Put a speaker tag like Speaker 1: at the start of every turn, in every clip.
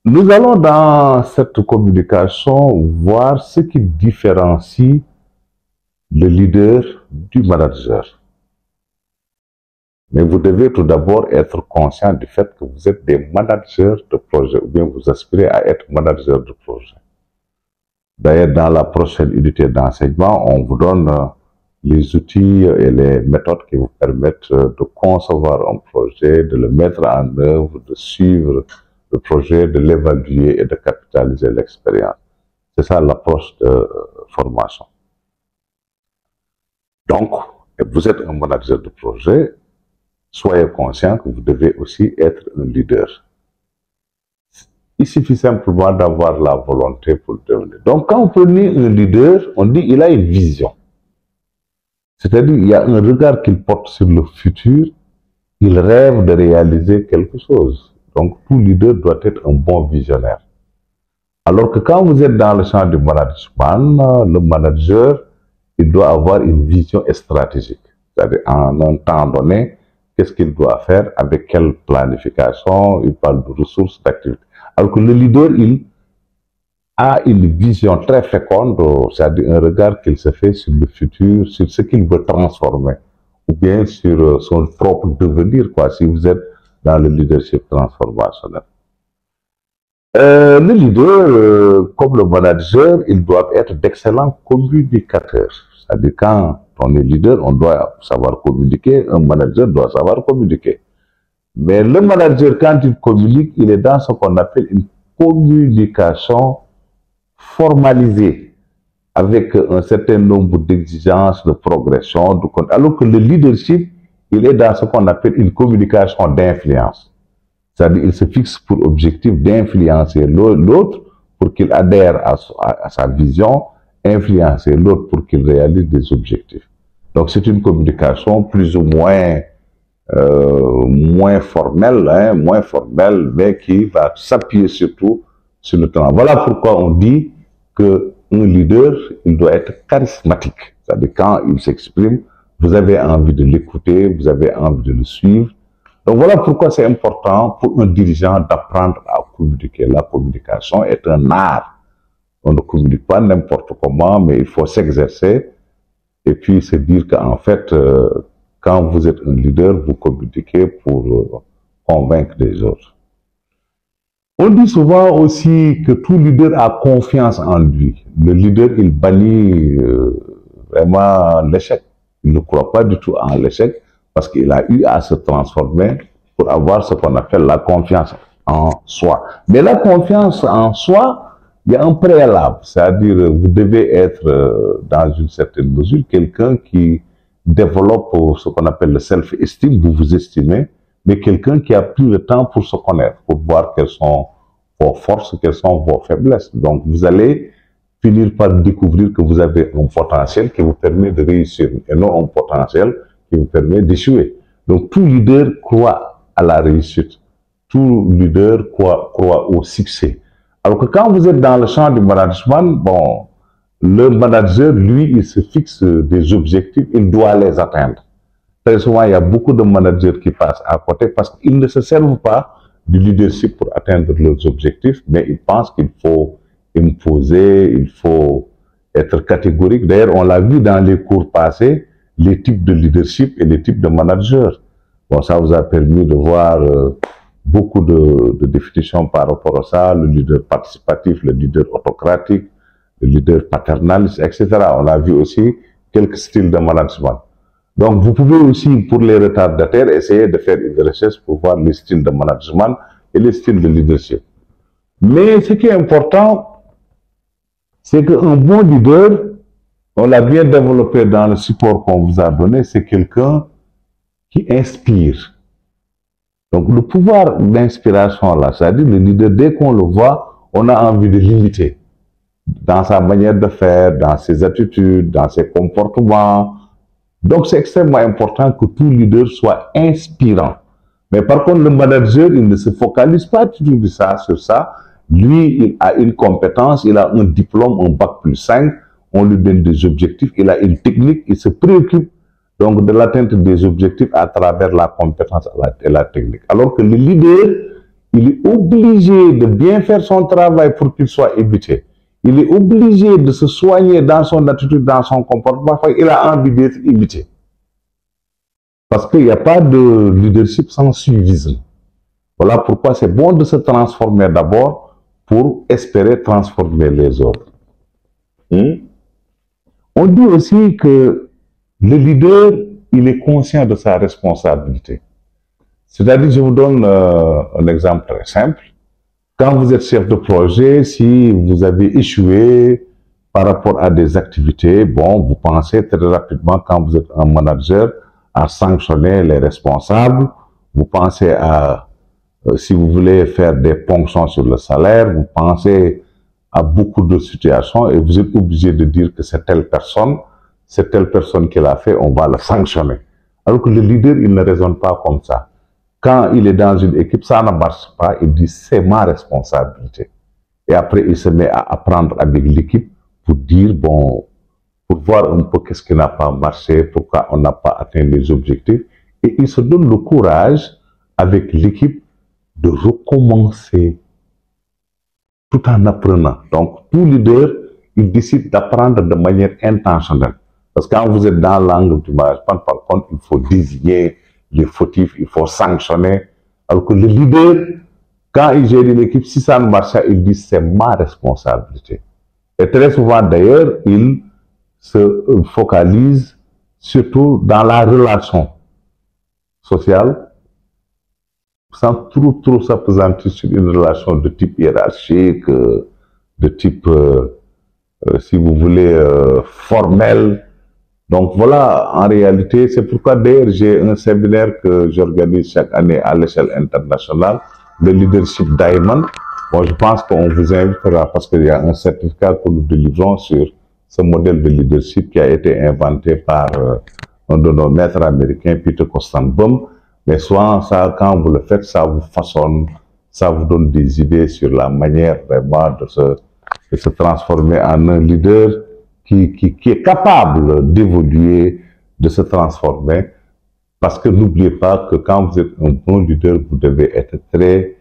Speaker 1: Nous allons dans cette communication voir ce qui différencie le leader du manager. Mais vous devez tout d'abord être conscient du fait que vous êtes des managers de projet ou bien vous aspirez à être manager de projet. D'ailleurs, dans la prochaine unité d'enseignement, on vous donne les outils et les méthodes qui vous permettent de concevoir un projet, de le mettre en œuvre, de suivre le projet, de l'évaluer et de capitaliser l'expérience. C'est ça l'approche de formation. Donc, vous êtes un manager de projet, soyez conscient que vous devez aussi être un leader. Il suffit simplement d'avoir la volonté pour le devenir. Donc, quand on prenait un leader, on dit qu'il a une vision. C'est-à-dire qu'il y a un regard qu'il porte sur le futur, il rêve de réaliser quelque chose. Donc, tout leader doit être un bon visionnaire. Alors que quand vous êtes dans le champ du management, le manager, il doit avoir une vision stratégique. C'est-à-dire, en un temps donné, qu'est-ce qu'il doit faire, avec quelle planification, il parle de ressources, d'activités. Alors que le leader, il a une vision très féconde, c'est-à-dire un regard qu'il se fait sur le futur, sur ce qu'il veut transformer, ou bien sur son propre devenir, quoi, si vous êtes dans le leadership transformationnel. Le leader, comme le manager, ils doivent être d'excellents communicateurs. C'est-à-dire quand on est leader, on doit savoir communiquer, un manager doit savoir communiquer. Mais le manager, quand il communique, il est dans ce qu'on appelle une communication formalisée, avec un certain nombre d'exigences, de progression, alors que le leadership, il est dans ce qu'on appelle une communication d'influence. C'est-à-dire qu'il se fixe pour objectif d'influencer l'autre pour qu'il adhère à sa vision, influencer l'autre pour qu'il réalise des objectifs. Donc c'est une communication plus ou moins moins formelle, mais qui va s'appuyer surtout sur le talent. Voilà pourquoi on dit qu'un leader, il doit être charismatique. C'est-à-dire quand il s'exprime, vous avez envie de l'écouter, vous avez envie de le suivre. Donc voilà pourquoi c'est important pour un dirigeant d'apprendre à communiquer. La communication est un art. On ne communique pas n'importe comment, mais il faut s'exercer et puis se dire qu'en fait, quand vous êtes un leader, vous communiquez pour convaincre les autres. On dit souvent aussi que tout leader a confiance en lui. Le leader, il bannit vraiment l'échec. Il ne croit pas du tout en l'échec parce qu'il a eu à se transformer pour avoir ce qu'on appelle la confiance en soi. Mais la confiance en soi, il y a un préalable. C'est-à-dire, vous devez être, dans une certaine mesure, quelqu'un qui développe ce qu'on appelle le self-esteem, vous vous estimez, mais quelqu'un qui a pris le temps pour se connaître, pour voir quelles sont vos forces, quelles sont vos faiblesses. Donc, vous allez finir par découvrir que vous avez un potentiel qui vous permet de réussir, et non un potentiel qui vous permet d'échouer. Donc, tout leader croit à la réussite. Tout leader croit au succès. Alors que quand vous êtes dans le champ du management, bon, le manager, lui, il se fixe des objectifs, il doit les atteindre. Très souvent, il y a beaucoup de managers qui passent à côté parce qu'ils ne se servent pas du leadership pour atteindre leurs objectifs, mais ils pensent qu'il faut imposer, il faut être catégorique. D'ailleurs, on l'a vu dans les cours passés, les types de leadership et les types de managers. Bon, ça vous a permis de voir beaucoup de définitions par rapport à ça, le leader participatif, le leader autocratique, le leader paternaliste, etc. On a vu aussi quelques styles de management. Donc, vous pouvez aussi, pour les retardataires, essayer de faire une recherche pour voir les styles de management et les styles de leadership. Mais ce qui est important, c'est qu'un bon leader, on l'a bien développé dans le support qu'on vous a donné, c'est quelqu'un qui inspire. Donc, le pouvoir d'inspiration, là, c'est-à-dire le leader, dès qu'on le voit, on a envie de l'imiter. Dans sa manière de faire, dans ses attitudes, dans ses comportements. Donc, c'est extrêmement important que tout leader soit inspirant. Mais par contre, le manager, il ne se focalise pas toujours sur ça. Lui, il a une compétence, il a un diplôme, un bac+5, on lui donne des objectifs, il a une technique, il se préoccupe donc de l'atteinte des objectifs à travers la compétence et la technique. Alors que le leader, il est obligé de bien faire son travail pour qu'il soit évité. Il est obligé de se soigner dans son attitude, dans son comportement, parce qu'il a envie d'être évité. Parce qu'il n'y a pas de leadership sans suivisme. Voilà pourquoi c'est bon de se transformer d'abord pour espérer transformer les autres. On dit aussi que le leader, il est conscient de sa responsabilité. C'est-à-dire, je vous donne un exemple très simple. Quand vous êtes chef de projet, si vous avez échoué par rapport à des activités, bon, vous pensez très rapidement, quand vous êtes un manager, à sanctionner les responsables. Vous pensez à, si vous voulez faire des ponctions sur le salaire, vous pensez à beaucoup de situations et vous êtes obligé de dire que c'est telle personne qui l'a fait, on va le sanctionner. Alors que le leader, il ne raisonne pas comme ça. Quand il est dans une équipe, ça ne marche pas, il dit c'est ma responsabilité. Et après, il se met à apprendre avec l'équipe pour dire, bon, pour voir un peu qu'est-ce qui n'a pas marché, pourquoi on n'a pas atteint les objectifs. Et il se donne le courage avec l'équipe de recommencer tout en apprenant. Donc, tout leader, il décide d'apprendre de manière intentionnelle. Parce que quand vous êtes dans l'angle du management, par contre, il faut désigner les fautifs, il faut sanctionner. Alors que le leader, quand il gère une équipe, si ça ne marche pas, il dit c'est ma responsabilité. Et très souvent, d'ailleurs, il se focalise surtout dans la relation sociale, sans trop s'appesantir sur une relation de type hiérarchique, de type, si vous voulez, formel. Donc voilà, en réalité, c'est pourquoi d'ailleurs j'ai un séminaire que j'organise chaque année à l'échelle internationale, le Leadership Diamond. Bon, je pense qu'on vous invitera parce qu'il y a un certificat que nous délivrons sur ce modèle de leadership qui a été inventé par un de nos maîtres américains, Peter Kostenbaum. Mais souvent, ça, quand vous le faites, ça vous façonne, ça vous donne des idées sur la manière vraiment de se transformer en un leader qui est capable d'évoluer, de se transformer. Parce que n'oubliez pas que quand vous êtes un bon leader, vous devez être très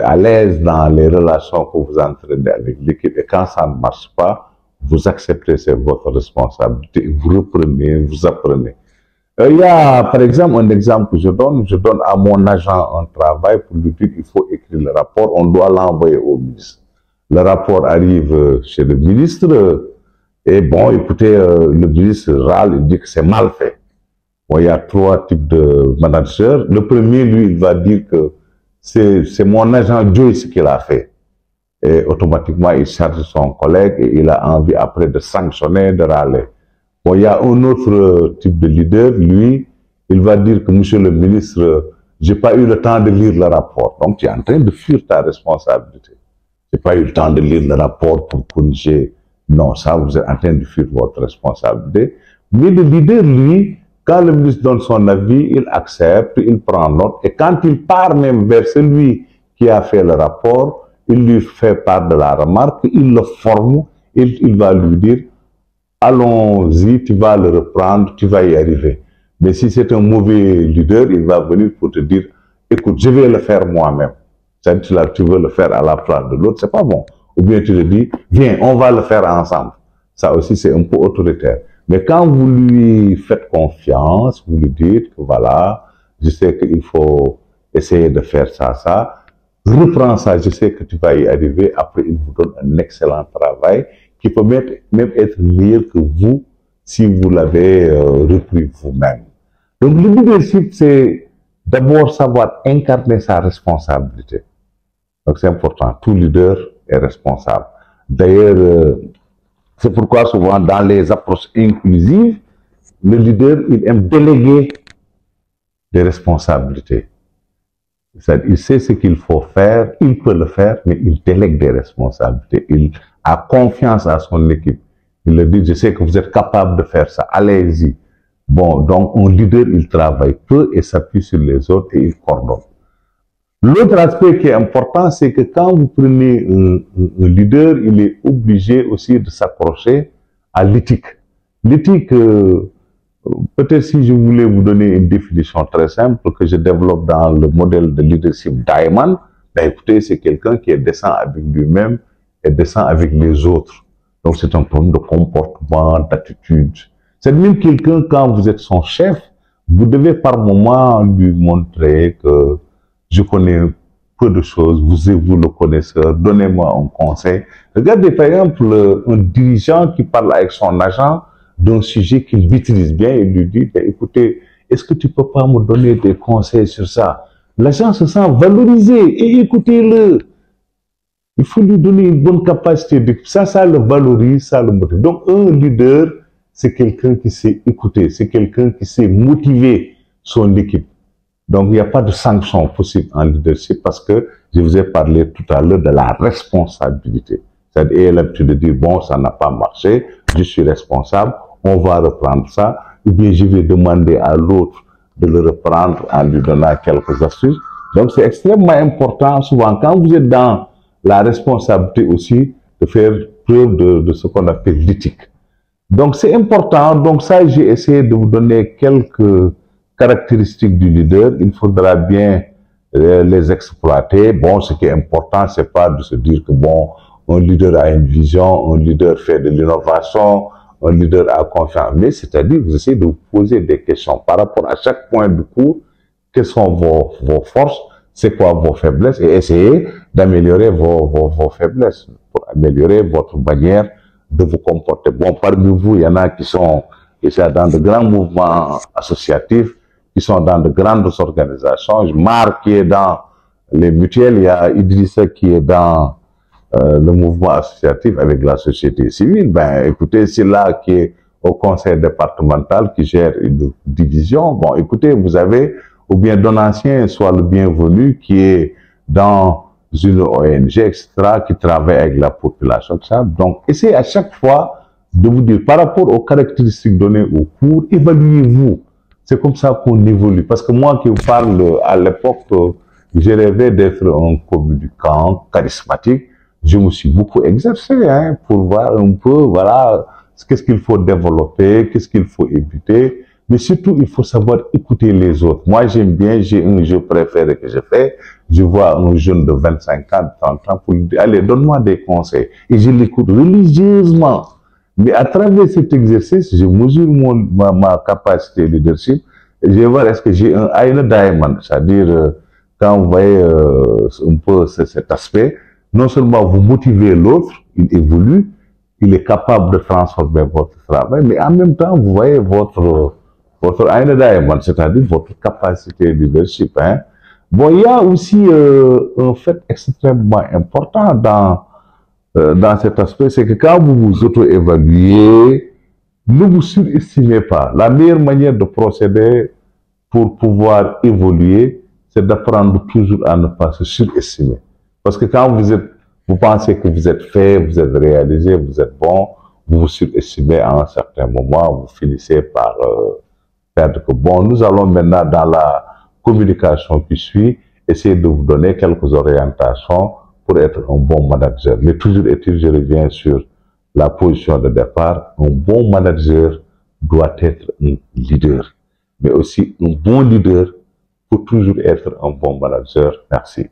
Speaker 1: à l'aise dans les relations que vous entraînez avec l'équipe. Et quand ça ne marche pas, vous acceptez, c'est votre responsabilité. Vous reprenez, vous apprenez. Il y a, par exemple, un exemple que je donne à mon agent un travail pour lui dire qu'il faut écrire le rapport, on doit l'envoyer au ministre. Le rapport arrive chez le ministre, et bon, écoutez, le ministre râle, il dit que c'est mal fait. Bon, il y a trois types de managers. Le premier, lui, il va dire que c'est mon agent Joyce qui l'a fait. Et automatiquement, il charge son collègue et il a envie après de sanctionner, de râler. Bon, il y a un autre type de leader, lui, il va dire que, monsieur le ministre, j'ai pas eu le temps de lire le rapport. Donc, tu es en train de fuir ta responsabilité. J'ai pas eu le temps de lire le rapport pour corriger. Non, ça, vous êtes en train de fuir votre responsabilité. Mais le leader, lui, quand le ministre donne son avis, il accepte, il prend note. Et quand il part même vers celui qui a fait le rapport, il lui fait part de la remarque, il le forme, il va lui dire, allons-y, tu vas le reprendre, tu vas y arriver. Mais si c'est un mauvais leader, il va venir pour te dire, écoute, je vais le faire moi-même. Tu veux le faire à la place de l'autre, c'est pas bon. Ou bien tu le dis, viens, on va le faire ensemble. Ça aussi, c'est un peu autoritaire. Mais quand vous lui faites confiance, vous lui dites que voilà, je sais qu'il faut essayer de faire ça, reprends ça, je sais que tu vas y arriver. Après, il vous donne un excellent travail qui peut même être meilleur que vous si vous l'avez repris vous-même. Donc, le leadership, c'est d'abord savoir incarner sa responsabilité. Donc, c'est important. Tout leader est responsable. D'ailleurs, c'est pourquoi souvent dans les approches inclusives, le leader, il aime déléguer des responsabilités. Il sait ce qu'il faut faire, il peut le faire, mais il délègue des responsabilités. Il a confiance à son équipe. Il leur dit, je sais que vous êtes capable de faire ça, allez-y. Bon, donc un leader, il travaille peu et s'appuie sur les autres et il coordonne. L'autre aspect qui est important, c'est que quand vous prenez un leader, il est obligé aussi de s'accrocher à l'éthique. L'éthique, peut-être si je voulais vous donner une définition très simple que je développe dans le modèle de leadership Diamond, Ben écoutez, c'est quelqu'un qui est décent avec lui-même et décent avec les autres. Donc c'est un problème de comportement, d'attitude. C'est même quelqu'un, quand vous êtes son chef, vous devez par moment lui montrer que je connais peu de choses, vous le connaisseur, donnez-moi un conseil. Regardez par exemple un dirigeant qui parle avec son agent d'un sujet qu'il maîtrise bien et lui dit, ben, écoutez, est-ce que tu peux pas me donner des conseils sur ça? L'agent se sent valorisé et écoutez-le. Il faut lui donner une bonne capacité de ça le valorise, ça le motive. Donc un leader, c'est quelqu'un qui sait écouter, c'est quelqu'un qui sait motiver son équipe. Donc il n'y a pas de sanction possible en leadership parce que je vous ai parlé tout à l'heure de la responsabilité. C'est-à-dire, il a l'habitude de dire, bon, ça n'a pas marché, je suis responsable, on va reprendre ça, ou bien je vais demander à l'autre de le reprendre en lui donnant quelques astuces. Donc c'est extrêmement important, souvent, quand vous êtes dans la responsabilité aussi, de faire preuve de ce qu'on appelle l'éthique. Donc c'est important, donc ça j'ai essayé de vous donner quelques caractéristiques du leader, il faudra bien les exploiter. Bon, ce qui est important, c'est pas de se dire que bon, un leader a une vision, un leader fait de l'innovation, un leader a confiance, mais c'est-à-dire vous essayez de vous poser des questions par rapport à chaque point du cours, quelles sont vos forces, c'est quoi vos faiblesses, et essayez d'améliorer vos faiblesses, pour améliorer votre manière de vous comporter. Bon, parmi vous, il y en a qui sont dans de grands mouvements associatifs, qui sont dans de grandes organisations. Marc qui est dans les mutuelles, il y a Idrissa qui est dans le mouvement associatif avec la société civile. Ben, écoutez, c'est là qui est au conseil départemental qui gère une division. Bon, écoutez, vous avez, ou bien Donatien soit le bienvenu qui est dans une ONG, etc., qui travaille avec la population, etc. Donc, essayez à chaque fois de vous dire, par rapport aux caractéristiques données au cours, évaluez-vous. C'est comme ça qu'on évolue. Parce que moi qui vous parle, à l'époque, j'ai rêvé d'être un communicant charismatique. Je me suis beaucoup exercé hein, pour voir un peu, voilà, qu'est-ce qu'il faut développer, qu'est-ce qu'il faut éviter. Mais surtout, il faut savoir écouter les autres. Moi, j'aime bien, j'ai un jeu préféré que je fais. Je vois un jeune de 25 ans, 30 ans pour lui dire, allez, donne-moi des conseils. Et je l'écoute religieusement. Mais à travers cet exercice, je mesure ma capacité de leadership et je vais voir est-ce que j'ai un Aina Diamond, c'est-à-dire quand vous voyez un peu cet aspect, non seulement vous motivez l'autre, il évolue, il est capable de transformer votre travail, mais en même temps, vous voyez votre Aina Diamond, c'est-à-dire votre capacité de leadership. Hein. Bon, il y a aussi un fait extrêmement important dans cet aspect, c'est que quand vous vous auto-évaluez, ne vous surestimez pas. La meilleure manière de procéder pour pouvoir évoluer, c'est d'apprendre toujours à ne pas se surestimer. Parce que quand vous pensez que vous êtes fait, vous êtes réalisé, vous êtes bon, vous vous surestimez à un certain moment, vous finissez par perdre que bon, nous allons maintenant dans la communication qui suit, essayer de vous donner quelques orientations pour être un bon manager. Mais toujours est-il, je reviens sur la position de départ, un bon manager doit être un leader. Mais aussi un bon leader peut toujours être un bon manager. Merci.